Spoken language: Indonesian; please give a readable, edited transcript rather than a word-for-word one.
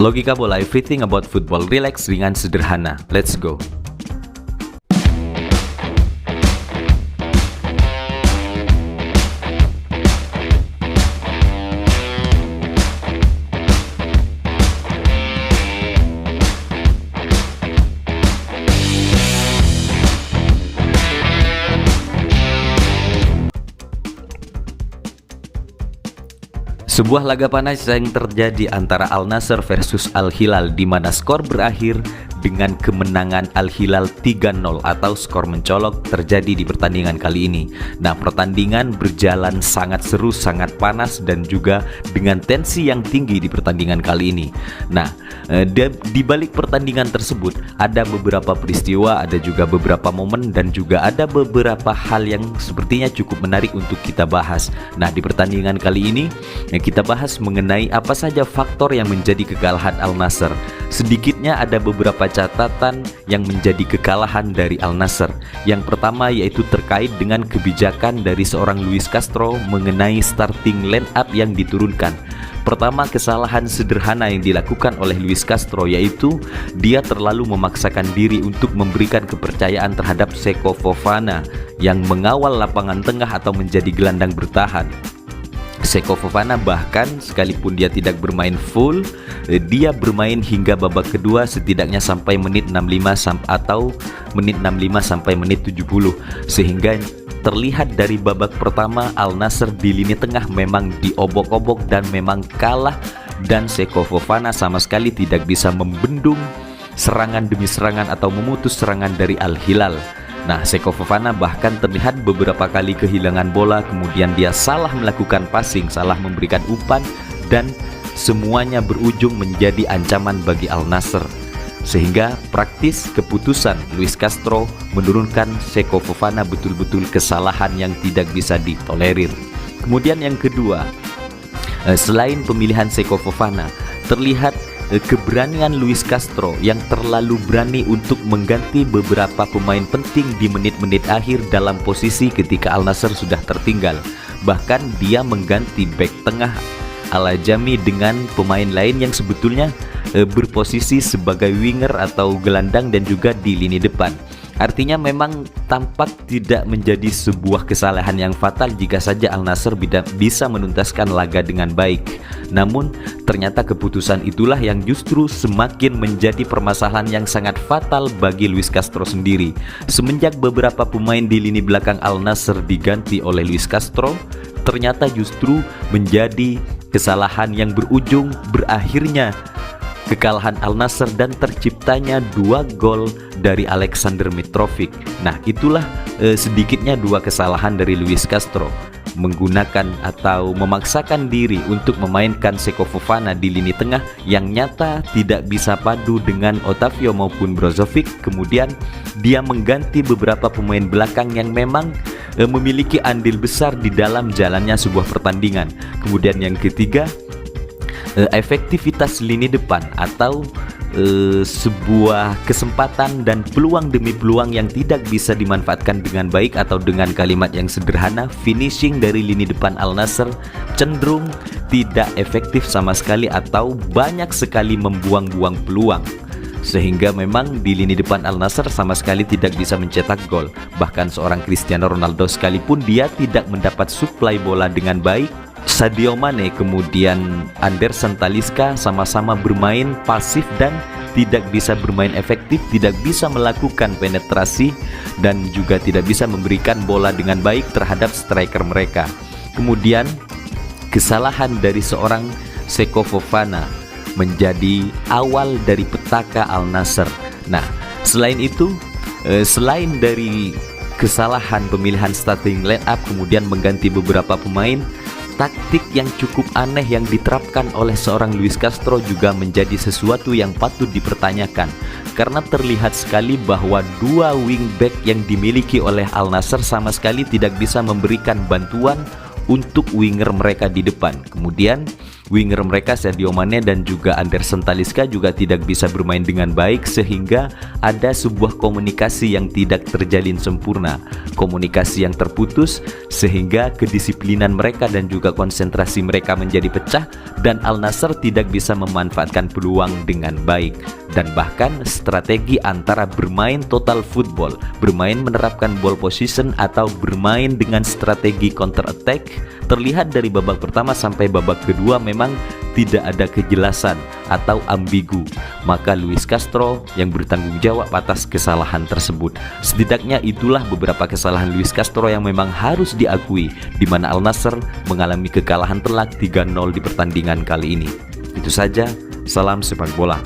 Logika bola, everything about football, relax, ringan, sederhana. Let's go. Sebuah laga panas yang terjadi antara Al Nassr versus Al Hilal, di mana skor berakhir dengan kemenangan Al Hilal 3-0 atau skor mencolok terjadi di pertandingan kali ini. Nah, pertandingan berjalan sangat seru, sangat panas, dan juga dengan tensi yang tinggi di pertandingan kali ini. Nah, di balik pertandingan tersebut ada beberapa peristiwa, ada juga beberapa momen, dan juga ada beberapa hal yang sepertinya cukup menarik untuk kita bahas. Nah, di pertandingan kali ini kita bahas mengenai apa saja faktor yang menjadi kekalahan Al Nassr. Sedikitnya ada beberapa catatan yang menjadi kekalahan dari Al Nassr. Yang pertama yaitu terkait dengan kebijakan dari seorang Luis Castro mengenai starting line up yang diturunkan. Pertama, kesalahan sederhana yang dilakukan oleh Luis Castro yaitu dia terlalu memaksakan diri untuk memberikan kepercayaan terhadap Seko Fofana yang mengawal lapangan tengah atau menjadi gelandang bertahan. Seko Fofana bahkan sekalipun dia tidak bermain full, dia bermain hingga babak kedua setidaknya sampai menit 65 atau menit 65 sampai menit 70, sehingga terlihat dari babak pertama Al Nassr di lini tengah memang diobok-obok dan memang kalah, dan Seko Fofana sama sekali tidak bisa membendung serangan demi serangan atau memutus serangan dari Al Hilal. Nah, Seko Fofana bahkan terlihat beberapa kali kehilangan bola, kemudian dia salah melakukan passing, salah memberikan umpan, dan semuanya berujung menjadi ancaman bagi Al Nassr. Sehingga praktis keputusan Luis Castro menurunkan Seko Fofana betul-betul kesalahan yang tidak bisa ditolerir. Kemudian yang kedua, selain pemilihan Seko Fofana, terlihat keberanian Luis Castro yang terlalu berani untuk mengganti beberapa pemain penting di menit-menit akhir dalam posisi ketika Al Nassr sudah tertinggal. Bahkan dia mengganti bek tengah Al-Ajami dengan pemain lain yang sebetulnya berposisi sebagai winger atau gelandang dan juga di lini depan. Artinya memang tampak tidak menjadi sebuah kesalahan yang fatal jika saja Al Nassr bisa menuntaskan laga dengan baik. Namun ternyata keputusan itulah yang justru semakin menjadi permasalahan yang sangat fatal bagi Luis Castro sendiri. Semenjak beberapa pemain di lini belakang Al Nassr diganti oleh Luis Castro, ternyata justru menjadi kesalahan yang berujung berakhirnya kekalahan Al Nassr dan terciptanya 2 gol dari Aleksandar Mitrovic. Nah, itulah sedikitnya 2 kesalahan dari Luis Castro, menggunakan atau memaksakan diri untuk memainkan Seko Fofana di lini tengah yang nyata tidak bisa padu dengan Otavio maupun Brozovic. Kemudian dia mengganti beberapa pemain belakang yang memang memiliki andil besar di dalam jalannya sebuah pertandingan. Kemudian yang ketiga, efektivitas lini depan atau sebuah kesempatan dan peluang demi peluang yang tidak bisa dimanfaatkan dengan baik, atau dengan kalimat yang sederhana, finishing dari lini depan Al Nassr cenderung tidak efektif sama sekali atau banyak sekali membuang-buang peluang, sehingga memang di lini depan Al Nassr sama sekali tidak bisa mencetak gol. Bahkan seorang Cristiano Ronaldo sekalipun dia tidak mendapat suplai bola dengan baik. Sadio Mane kemudian Anderson Talisca sama-sama bermain pasif dan tidak bisa bermain efektif, tidak bisa melakukan penetrasi, dan juga tidak bisa memberikan bola dengan baik terhadap striker mereka. Kemudian kesalahan dari seorang Seko Fofana menjadi awal dari petaka Al Nassr. Nah, selain itu, selain dari kesalahan pemilihan starting line up kemudian mengganti beberapa pemain, taktik yang cukup aneh yang diterapkan oleh seorang Luis Castro juga menjadi sesuatu yang patut dipertanyakan, karena terlihat sekali bahwa 2 wingback yang dimiliki oleh Al Nassr sama sekali tidak bisa memberikan bantuan untuk winger mereka di depan. Kemudian Winger mereka Sadio Mane dan juga Anderson Talisca juga tidak bisa bermain dengan baik, sehingga ada sebuah komunikasi yang tidak terjalin sempurna, komunikasi yang terputus, sehingga kedisiplinan mereka dan juga konsentrasi mereka menjadi pecah dan Al Nassr tidak bisa memanfaatkan peluang dengan baik. Dan bahkan strategi antara bermain total football, bermain menerapkan ball position atau bermain dengan strategi counter attack, terlihat dari babak pertama sampai babak kedua memang tidak ada kejelasan atau ambigu. Maka Luis Castro yang bertanggung jawab atas kesalahan tersebut. Setidaknya itulah beberapa kesalahan Luis Castro yang memang harus diakui, di mana Al Nassr mengalami kekalahan telak 3-0 di pertandingan kali ini. Itu saja, salam sepak bola.